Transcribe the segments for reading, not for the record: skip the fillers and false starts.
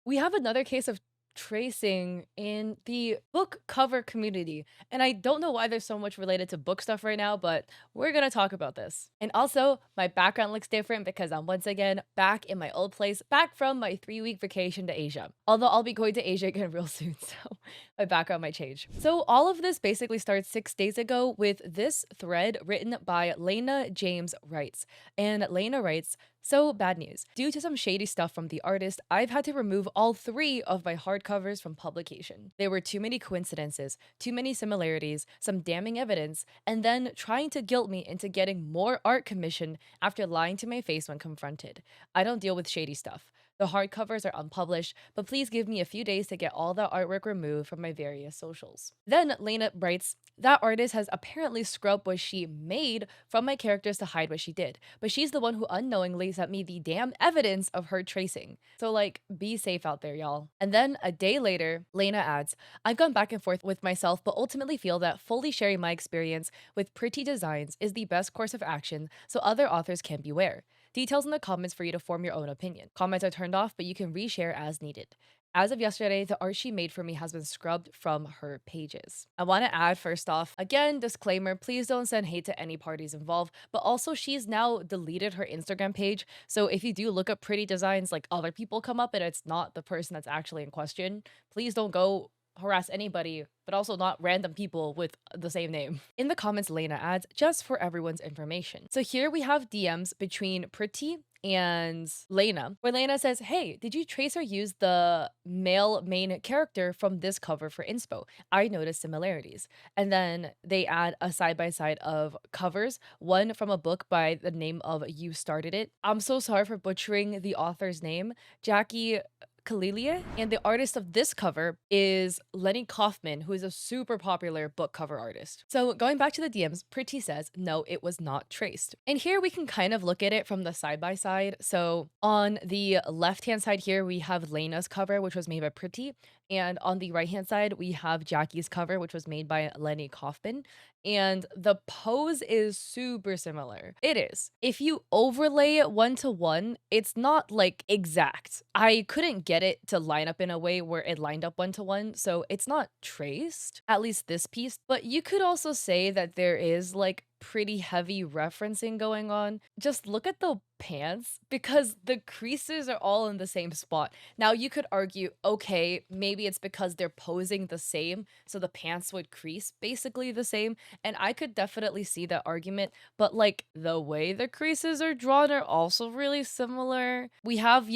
we have another case of tracing in the book cover community. And I don't know why there's so much related to book stuff right now, but we're gonna talk about this. And also, my background looks different because I'm once again back in my old place, back from my 3-week vacation to Asia. Although I'll be going to Asia again real soon, so my background might change. So all of this basically starts 6 days ago with this thread written by Lena James Writes. And Lena writes, so, bad news. Due to some shady stuff from the artist, I've had to remove all 3 of my hardcovers from publication. There were too many coincidences, too many similarities, some damning evidence, and then trying to guilt me into getting more art commissioned after lying to my face when confronted. I don't deal with shady stuff. The hardcovers are unpublished, but please give me a few days to get all the artwork removed from my various socials. Then Lena writes, that artist has apparently scrubbed what she made from my characters to hide what she did, but she's the one who unknowingly sent me the damn evidence of her tracing. So like, be safe out there, y'all. And then a day later, Lena adds, I've gone back and forth with myself, but ultimately feel that fully sharing my experience with pretty designs is the best course of action so other authors can beware. Details in the comments for you to form your own opinion. Comments are turned off, but you can reshare as needed. As of yesterday, the art she made for me has been scrubbed from her pages. I want to add first off, again, disclaimer, please don't send hate to any parties involved, but also she's now deleted her Instagram page. So if you do look up pretty designs, like other people come up and it's not the person that's actually in question, please don't go harass anybody, but also not random people with the same name. In the comments, Lena adds, just for everyone's information. So here we have DMs between Pretty and Lena, where Lena says, hey, did you trace or use the male main character from this cover for inspo? I noticed similarities. And then they add a side-by-side of covers, one from a book by the name of You Started It. I'm so sorry for butchering the author's name, Jackie Kalilia, and the artist of this cover is Lenny Kaufman, who is a super popular book cover artist. So going back to the DMs, Pretty says, no, it was not traced. And here we can kind of look at it from the side by side. So on the left-hand side here, we have Lena's cover, which was made by Pretty. And on the right-hand side, we have Jackie's cover, which was made by Lenny Kaufman. And the pose is super similar. It is. If you overlay it 1-to-1, it's not like exact. I couldn't get it to line up in a way where it lined up 1-to-1, so it's not traced, at least this piece. But you could also say that there is like pretty heavy referencing going on. Just look at the pants because the creases are all in the same spot. Now you could argue, okay, maybe it's because they're posing the same, so the pants would crease basically the same. And I could definitely see that argument, but like the way the creases are drawn are also really similar. We have,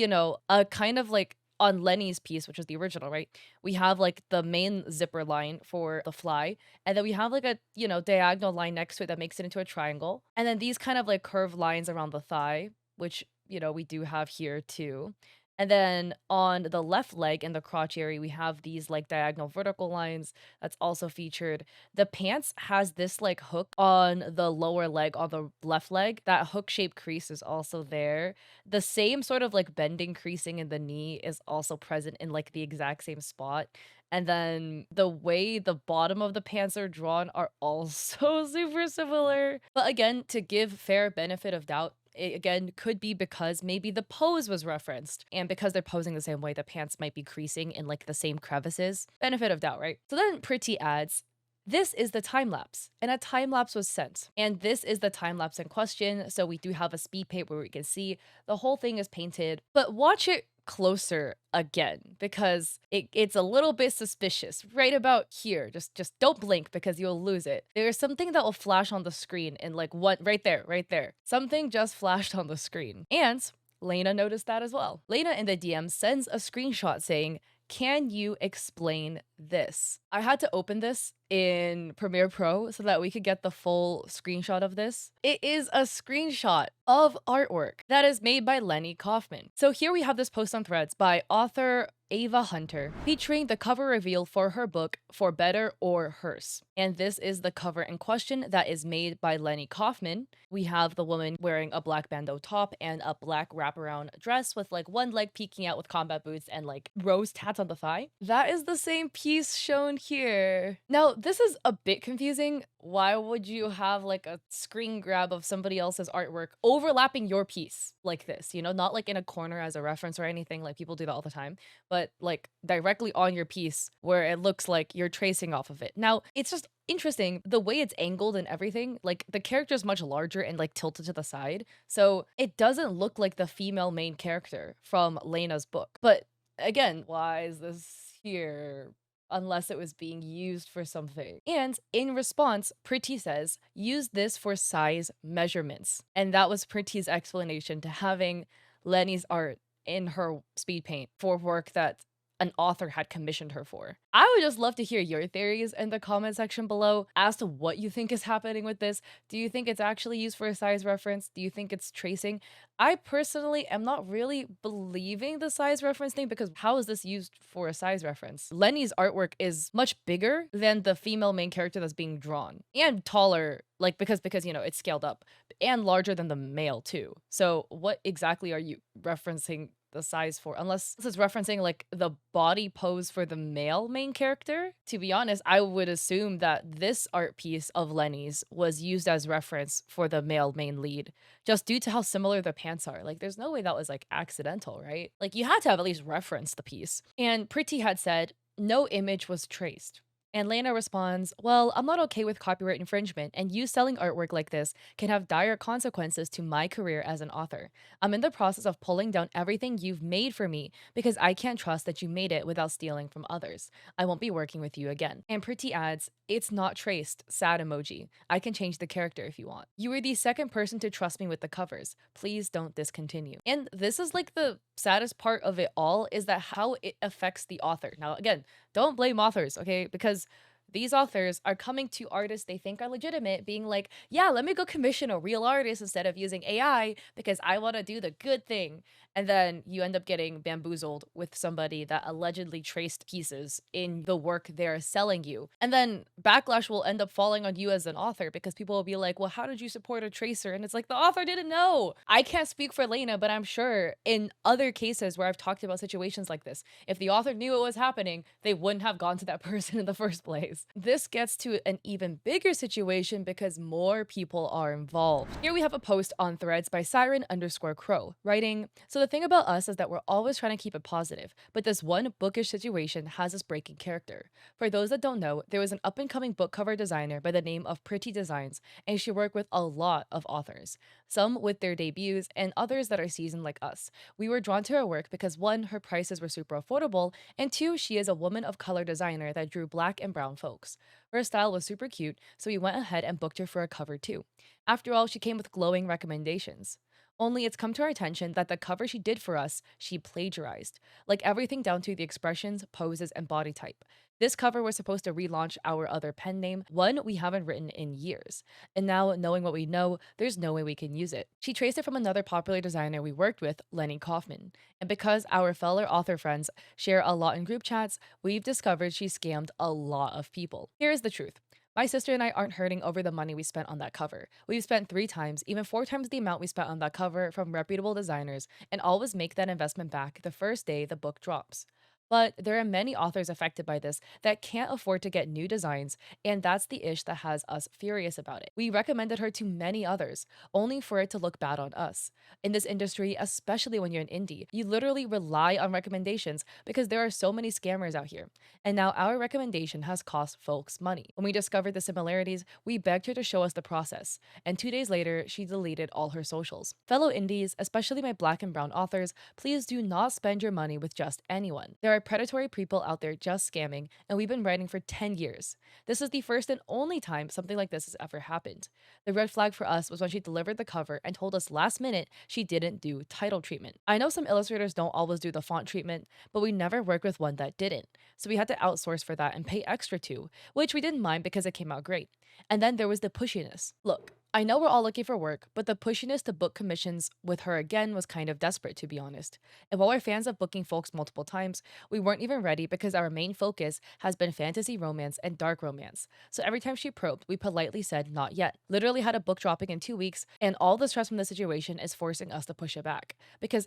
a kind of like on Lenny's piece, which is the original, right? We have like the main zipper line for the fly, and then we have like a, diagonal line next to it that makes it into a triangle. And then these kind of like curved lines around the thigh, which, we do have here too. And then on the left leg in the crotch area, we have these like diagonal vertical lines that's also featured. The pants has this like hook on the lower leg, on the left leg. That hook shaped crease is also there. The same sort of like bending creasing in the knee is also present in like the exact same spot. And then the way the bottom of the pants are drawn are also super similar. But again, to give fair benefit of doubt, it again could be because maybe the pose was referenced, and because they're posing the same way, the pants might be creasing in like the same crevices. Benefit of doubt, right? So then Pretty adds, this is the time lapse, and a time lapse was sent. And this is the time lapse in question. So we do have a speed paint where we can see the whole thing is painted, but watch it closer again because it's a little bit suspicious right about here. Just don't blink because you'll lose it. There's something that will flash on the screen in like what right there. Something just flashed on the screen. And Lena noticed that as well. Lena in the DM sends a screenshot saying, can you explain this? I had to open this in Premiere Pro so that we could get the full screenshot of this. It is a screenshot of artwork that is made by Lenny Kaufman. So here we have this post on Threads by author Ava Hunter, featuring the cover reveal for her book, For Better or Hearse. And this is the cover in question that is made by Lenny Kaufman. We have the woman wearing a black bandeau top and a black wraparound dress with like one leg peeking out with combat boots and like rose tats on the thigh. That is the same piece shown here. Now, this is a bit confusing. Why would you have like a screen grab of somebody else's artwork overlapping your piece like this? You know, not like in a corner as a reference or anything, like people do that all the time, but like directly on your piece where it looks like you're tracing off of it. Now, it's just interesting the way it's angled and everything. Like the character is much larger and like tilted to the side. So it doesn't look like the female main character from Lena's book. But again, why is this here? Unless it was being used for something. And in response, Pretty says, use this for size measurements. And that was Pretty's explanation to having Lenny's art in her speed paint for work that an author had commissioned her for. I would just love to hear your theories in the comment section below as to what you think is happening with this. Do you think it's actually used for a size reference? Do you think it's tracing? I personally am not really believing the size reference thing because how is this used for a size reference? Lenny's artwork is much bigger than the female main character that's being drawn and taller, like because you know it's scaled up and larger than the male too. So what exactly are you referencing the size for? Unless this is referencing like the body pose for the male main character. To be honest, I would assume that this art piece of Lenny's was used as reference for the male main lead, just due to how similar the pants are. Like there's no way that was like accidental, right? Like you had to have at least referenced the piece. And Pretty had said, no image was traced. And Lena responds, well, I'm not okay with copyright infringement, and you selling artwork like this can have dire consequences to my career as an author. I'm in the process of pulling down everything you've made for me because I can't trust that you made it without stealing from others. I won't be working with you again. And Pretty adds, it's not traced, sad emoji. I can change the character if you want. You were the second person to trust me with the covers. Please don't discontinue. And this is like the saddest part of it all is that how it affects the author. Now, again, don't blame authors, okay? Because these authors are coming to artists they think are legitimate, being like, yeah, let me go commission a real artist instead of using AI because I want to do the good thing. And then you end up getting bamboozled with somebody that allegedly traced pieces in the work they're selling you. And then backlash will end up falling on you as an author because people will be like, well, how did you support a tracer? And it's like, the author didn't know. I can't speak for Lena, but I'm sure in other cases where I've talked about situations like this, if the author knew it was happening, they wouldn't have gone to that person in the first place. This gets to an even bigger situation because more people are involved. Here we have a post on Threads by Siren_Crow, writing, so the thing about us is that we're always trying to keep it positive, but this one bookish situation has us breaking character. For those that don't know, there was an up-and-coming book cover designer by the name of Pretty Designs, and she worked with a lot of authors, some with their debuts and others that are seasoned like us. We were drawn to her work because one, her prices were super affordable, and two, she is a woman of color designer that drew black and brown folks. Her style was super cute, so we went ahead and booked her for a cover too. After all, she came with glowing recommendations. Only it's come to our attention that the cover she did for us, she plagiarized, like everything down to the expressions, poses, and body type. This cover was supposed to relaunch our other pen name, one we haven't written in years. And now, knowing what we know, there's no way we can use it. She traced it from another popular designer we worked with, Lenny Kaufman. And because our fellow author friends share a lot in group chats, we've discovered she scammed a lot of people. Here's the truth. My sister and I aren't hurting over the money we spent on that cover. We've spent 3 times, even 4 times the amount we spent on that cover from reputable designers, and always make that investment back the first day the book drops. But there are many authors affected by this that can't afford to get new designs, and that's the ish that has us furious about it. We recommended her to many others, only for it to look bad on us. In this industry, especially when you're an indie, you literally rely on recommendations because there are so many scammers out here. And now our recommendation has cost folks money. When we discovered the similarities, we begged her to show us the process, and 2 days later, she deleted all her socials. Fellow indies, especially my black and brown authors, please do not spend your money with just anyone. There are predatory people out there just scamming, and we've been writing for 10 years. This is the first and only time something like this has ever happened. The red flag for us was when she delivered the cover and told us last minute she didn't do title treatment. I know some illustrators don't always do the font treatment, but we never worked with one that didn't, so we had to outsource for that and pay extra too, which we didn't mind because it came out great. And then there was the pushiness. Look, I know we're all looking for work, but the pushiness to book commissions with her again was kind of desperate, to be honest. And while we're fans of booking folks multiple times, we weren't even ready because our main focus has been fantasy romance and dark romance. So every time she probed, we politely said, not yet. Literally had a book dropping in 2 weeks, and all the stress from the situation is forcing us to push it back. Because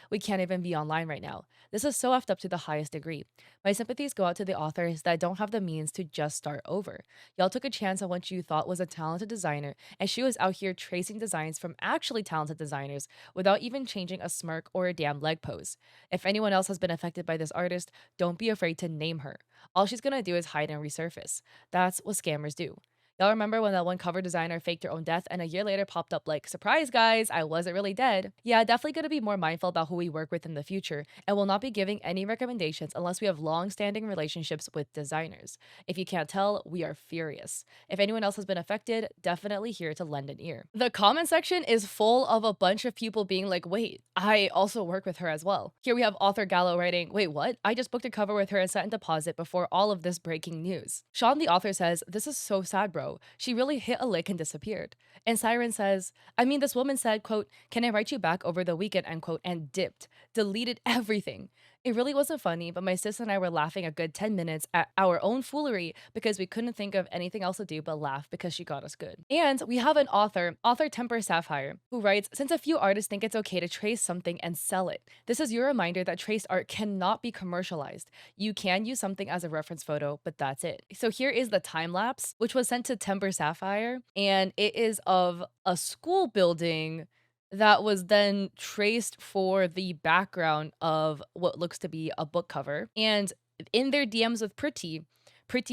we can't even be online right now. This is so effed up to the highest degree. My sympathies go out to the authors that don't have the means to just start over. Y'all took a chance on what you thought was a talented designer, and she was out here tracing designs from actually talented designers without even changing a smirk or a damn leg pose. If anyone else has been affected by this artist, don't be afraid to name her. All she's gonna do is hide and resurface. That's what scammers do. Y'all remember when that one cover designer faked her own death and a year later popped up like, surprise guys, I wasn't really dead? Yeah, definitely gonna be more mindful about who we work with in the future and will not be giving any recommendations unless we have long standing relationships with designers. If you can't tell, we are furious. If anyone else has been affected, definitely here to lend an ear. The comment section is full of a bunch of people being like, wait, I also work with her as well. Here we have author Gallo writing, wait, what? I just booked a cover with her and sent a deposit before all of this breaking news. Sean, the author, says, this is so sad, bro. She really hit a lick and disappeared. And Siren says, I mean, this woman said, quote, can I write you back over the weekend, end quote, and dipped, deleted everything. It really wasn't funny, but my sis and I were laughing a good 10 minutes at our own foolery because we couldn't think of anything else to do but laugh because she got us good. And we have an author Temper Sapphire, who writes, since a few artists think it's okay to trace something and sell it, this is your reminder that traced art cannot be commercialized. You can use something as a reference photo, but that's it. So here is the time lapse, which was sent to Temper Sapphire, and it is of a school building that was then traced for the background of what looks to be a book cover. And in their DMs with Pretty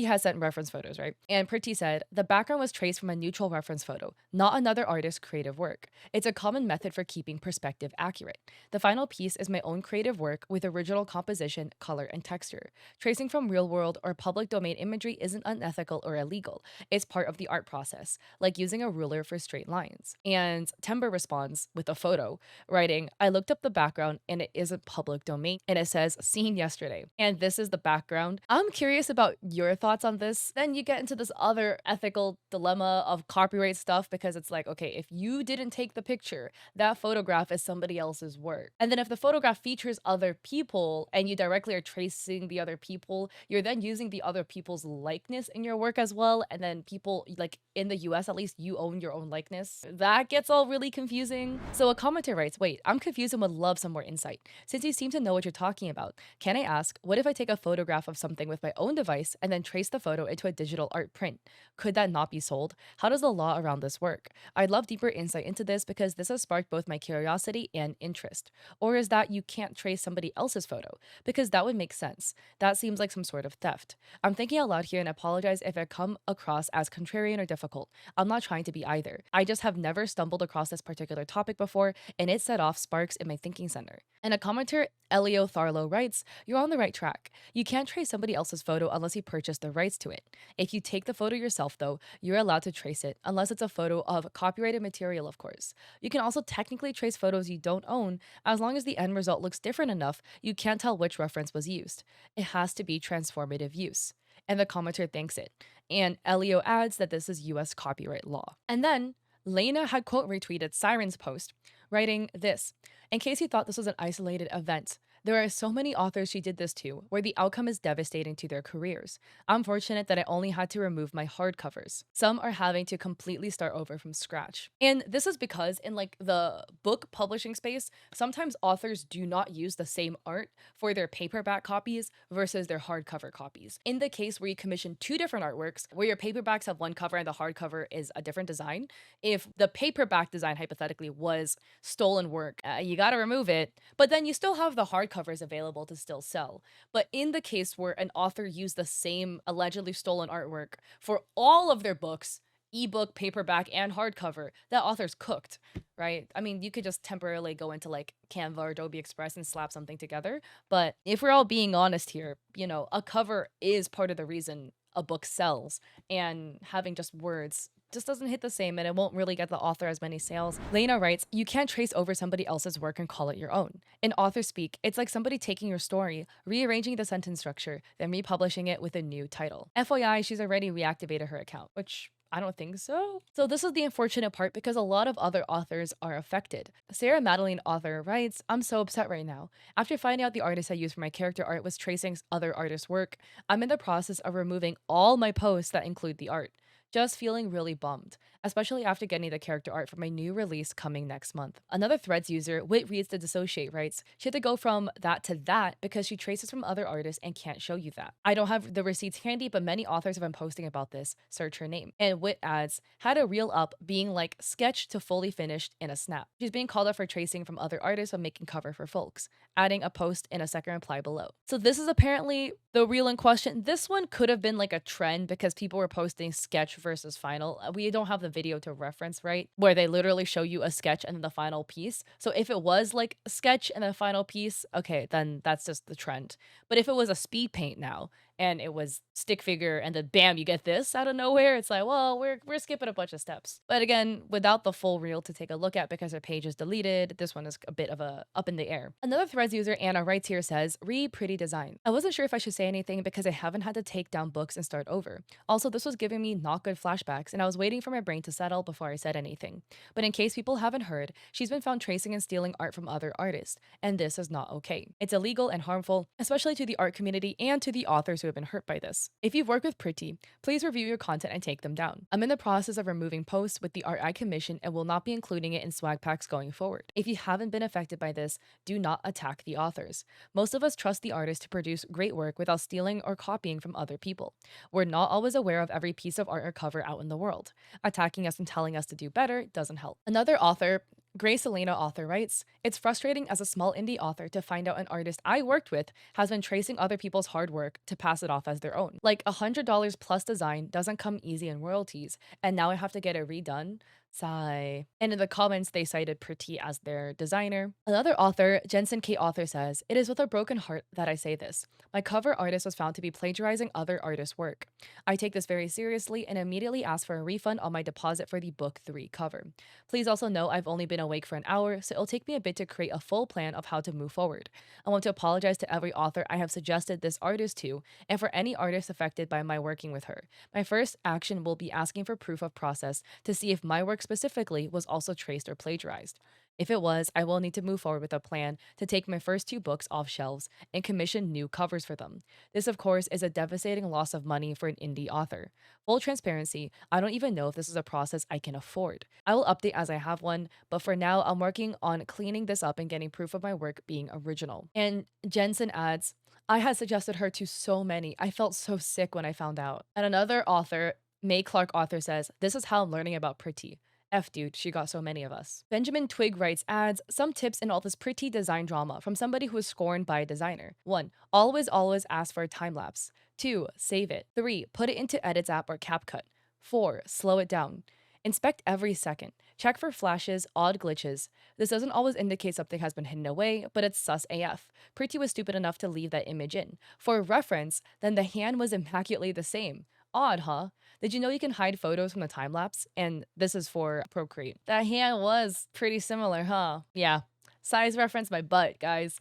has sent reference photos, right? And Pretty said, the background was traced from a neutral reference photo, not another artist's creative work. It's a common method for keeping perspective accurate. The final piece is my own creative work with original composition, color, and texture. Tracing from real world or public domain imagery isn't unethical or illegal. It's part of the art process, like using a ruler for straight lines. And Timber responds with a photo, writing, I looked up the background and it isn't public domain, and it says seen yesterday. And this is the background. I'm curious about your thoughts on this. Then you get into this other ethical dilemma of copyright stuff because it's like, okay, if you didn't take the picture, that photograph is somebody else's work. And then if the photograph features other people and you directly are tracing the other people, you're then using the other people's likeness in your work as well. And then people, like in the US at least, you own your own likeness. That gets all really confusing. So a commenter writes, wait, I'm confused and would love some more insight. Since you seem to know what you're talking about, can I ask, what if I take a photograph of something with my own device and then trace the photo into a digital art print? Could that not be sold? How does the law around this work? I'd love deeper insight into this because this has sparked both my curiosity and interest. Or is that you can't trace somebody else's photo? Because that would make sense. That seems like some sort of theft. I'm thinking out loud here and apologize if I come across as contrarian or difficult. I'm not trying to be either. I just have never stumbled across this particular topic before, and it set off sparks in my thinking center. And a commenter, Elio Tharlo, writes, you're on the right track. You can't trace somebody else's photo unless you purchase the rights to it. If you take the photo yourself, though, you're allowed to trace it, unless it's a photo of copyrighted material, of course. You can also technically trace photos you don't own, as long as the end result looks different enough, you can't tell which reference was used. It has to be transformative use. And the commenter thanks it. And Elio adds that this is US copyright law. And then Lena had quote retweeted Siren's post, writing this, in case you thought this was an isolated event, there are so many authors she did this to, where the outcome is devastating to their careers. I'm fortunate that I only had to remove my hardcovers. Some are having to completely start over from scratch. And this is because in like the book publishing space, sometimes authors do not use the same art for their paperback copies versus their hardcover copies. In the case where you commission two different artworks, where your paperbacks have one cover and the hardcover is a different design, if the paperback design hypothetically was stolen work, you gotta remove it, but then you still have the hardcovers available to still sell. But in the case where an author used the same allegedly stolen artwork for all of their books, ebook, paperback, and hardcover, that author's cooked, right? I mean, you could just temporarily go into like Canva or Adobe Express and slap something together. But if we're all being honest here, you know, a cover is part of the reason a book sells, and having just words just doesn't hit the same and it won't really get the author as many sales. Lena writes, you can't trace over somebody else's work and call it your own. In author speak, it's like somebody taking your story, rearranging the sentence structure, then republishing it with a new title. FYI, she's already reactivated her account, which I don't think so. So this is the unfortunate part because a lot of other authors are affected. Sarah Madeline author writes, I'm so upset right now. After finding out the artist I used for my character art was tracing other artists' work, I'm in the process of removing all my posts that include the art. Just feeling really bummed, especially after getting the character art for my new release coming next month. Another Threads user, Wit Reads to Dissociate, writes, she had to go from that to that because she traces from other artists and can't show you that. I don't have the receipts handy, but many authors have been posting about this. Search her name. And Wit adds, had a reel up being like sketch to fully finished in a snap. She's being called out for tracing from other artists when making cover for folks, adding a post in a second reply below. So this is apparently the reel in question. This one could have been like a trend because people were posting sketch versus final. We don't have the video to reference, right? Where they literally show you a sketch and then the final piece. So if it was like a sketch and then final piece, okay, then that's just the trend. But if it was a speed paint now and it was stick figure and then bam, you get this out of nowhere, it's like, well, we're skipping a bunch of steps. But again, without the full reel to take a look at because her page is deleted, this one is a bit of a up in the air. Another Threads user, Anna, writes here says, pretty design. I wasn't sure if I should say anything because I haven't had to take down books and start over. Also, this was giving me not good flashbacks and I was waiting for my brain to settle before I said anything. But in case people haven't heard, she's been found tracing and stealing art from other artists, and this is not okay. It's illegal and harmful, especially to the art community and to the authors who have been hurt by this. If you've worked with Pretty, please review your content and take them down. I'm in the process of removing posts with the art I commissioned and will not be including it in swag packs going forward. If you haven't been affected by this, do not attack the authors. Most of us trust the artist to produce great work without stealing or copying from other people. We're not always aware of every piece of art or cover out in the world. Attacking us and telling us to do better doesn't help. Another author, Grace Elena author, writes, it's frustrating as a small indie author to find out an artist I worked with has been tracing other people's hard work to pass it off as their own. Like $100 plus design doesn't come easy in royalties, and now I have to get it redone. Sigh. And in the comments, they cited Pretty as their designer. Another author, Jensen K. Author, says, it is with a broken heart that I say this. My cover artist was found to be plagiarizing other artists' work. I take this very seriously and immediately ask for a refund on my deposit for the book 3 cover. Please also know I've only been awake for an hour, so it'll take me a bit to create a full plan of how to move forward. I want to apologize to every author I have suggested this artist to, and for any artist affected by my working with her. My first action will be asking for proof of process to see if my work specifically was also traced or plagiarized. If it was, I will need to move forward with a plan to take my first 2 books off shelves and commission new covers for them. This, of course, is a devastating loss of money for an indie author. Full transparency, I don't even know if this is a process I can afford. I will update as I have one, but for now, I'm working on cleaning this up and getting proof of my work being original. And Jensen adds, I had suggested her to so many. I felt so sick when I found out. And another author, May Clark author, says, this is how I'm learning about Pretty. F dude, she got so many of us. Benjamin Twig writes, adds, some tips in all this Pretty design drama from somebody who was scorned by a designer. 1. Always ask for a time-lapse. 2. Save it. 3. Put it into Edits app or CapCut. 4. Slow it down. Inspect every second. Check for flashes, odd glitches. This doesn't always indicate something has been hidden away, but it's sus AF. Pretty was stupid enough to leave that image in. For reference, then the hand was immaculately the same. Odd, huh? Did you know you can hide photos from the time lapse? And this is for Procreate. That hand was pretty similar, huh? Yeah. Size reference my butt, guys.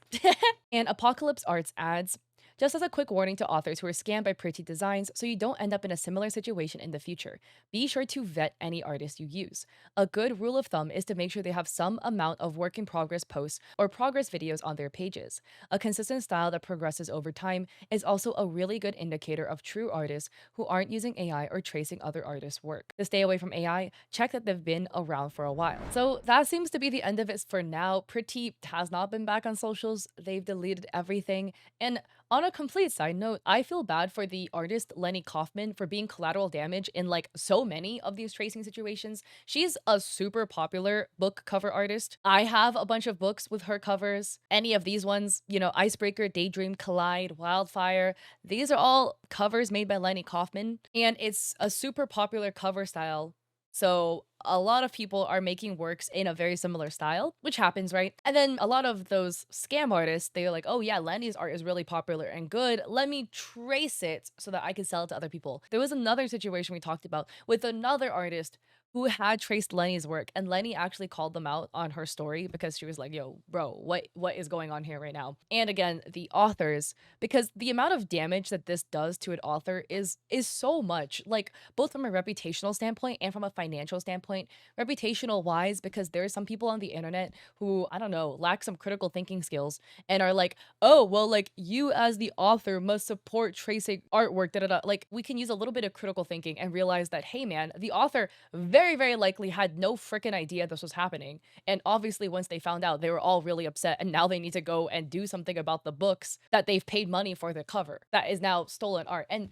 And Apocalypse Arts adds, just as a quick warning to authors who are scammed by Pretty designs so you don't end up in a similar situation in the future, be sure to vet any artist you use. A good rule of thumb is to make sure they have some amount of work in progress posts or progress videos on their pages. A consistent style that progresses over time is also a really good indicator of true artists who aren't using AI or tracing other artists' work. To stay away from AI, check that they've been around for a while. So that seems to be the end of it for now. Pretty has not been back on socials. They've deleted everything. And on a complete side note, I feel bad for the artist Lenny Kaufman for being collateral damage in like so many of these tracing situations. She's a super popular book cover artist. I have a bunch of books with her covers. Any of these ones, Icebreaker, Daydream, Collide, Wildfire, these are all covers made by Lenny Kaufman, and it's a super popular cover style. So a lot of people are making works in a very similar style, which happens, right? And then a lot of those scam artists, they're like, oh yeah, Lenny's art is really popular and good. Let me trace it so that I can sell it to other people. There was another situation we talked about with another artist who had traced Lenny's work, and Lenny actually called them out on her story because she was like, "Yo, bro, what is going on here right now?" And again, the authors, because the amount of damage that this does to an author is so much, like both from a reputational standpoint and from a financial standpoint. Reputational wise, because there are some people on the internet who, I don't know, lack some critical thinking skills and are like, oh, well, like you as the author must support tracing artwork, da da da. Like, we can use a little bit of critical thinking and realize that, hey, man, the author very, very likely had no freaking idea this was happening. And obviously, once they found out, they were all really upset. And now they need to go and do something about the books that they've paid money for the cover that is now stolen art. And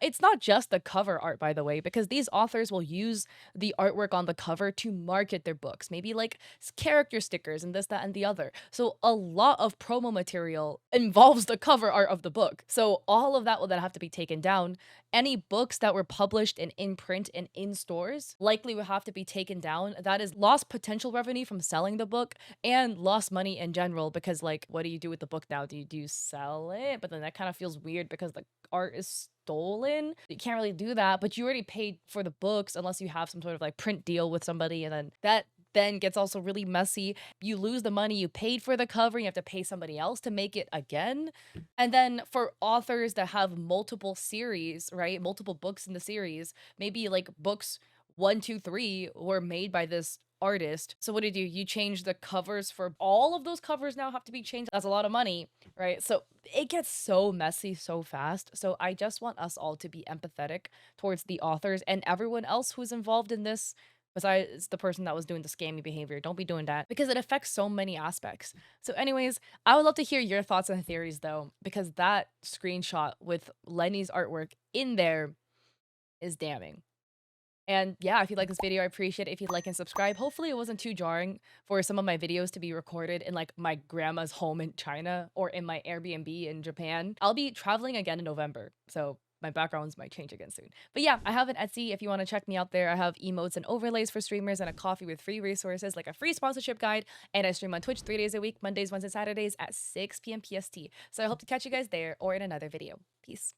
it's not just the cover art, by the way, because these authors will use the artwork on the cover to market their books, maybe like character stickers and this, that, and the other. So a lot of promo material involves the cover art of the book. So all of that will then have to be taken down. Any books that were published in print and in stores likely will have to be taken down. That is lost potential revenue from selling the book and lost money in general because, like, what do you do with the book now? Do you sell it? But then that kind of feels weird because the art is stolen. You can't really do that, but you already paid for the books unless you have some sort of like print deal with somebody, and then that then gets also really messy. You lose the money you paid for the cover, you have to pay somebody else to make it again. And then for authors that have multiple series, right? Multiple books in the series, maybe like books 1, 2, 3 were made by this artist. So what do? You change the covers for all of those covers now have to be changed. That's a lot of money, right? So it gets so messy so fast. So I just want us all to be empathetic towards the authors and everyone else who's involved in this besides the person that was doing the scammy behavior. Don't be doing that because it affects so many aspects. So anyways, I would love to hear your thoughts and theories though, because that screenshot with Lenny's artwork in there is damning. And yeah, if you like this video, I appreciate it if you'd like and subscribe. Hopefully it wasn't too jarring for some of my videos to be recorded in like my grandma's home in China or in my Airbnb in Japan. I'll be traveling again in November, so my backgrounds might change again soon. But yeah, I have an Etsy if you want to check me out there. I have emotes and overlays for streamers and a coffee with free resources like a free sponsorship guide. And I stream on Twitch 3 days a week, Mondays, Wednesdays, Saturdays at 6 p.m. PST. So I hope to catch you guys there or in another video. Peace.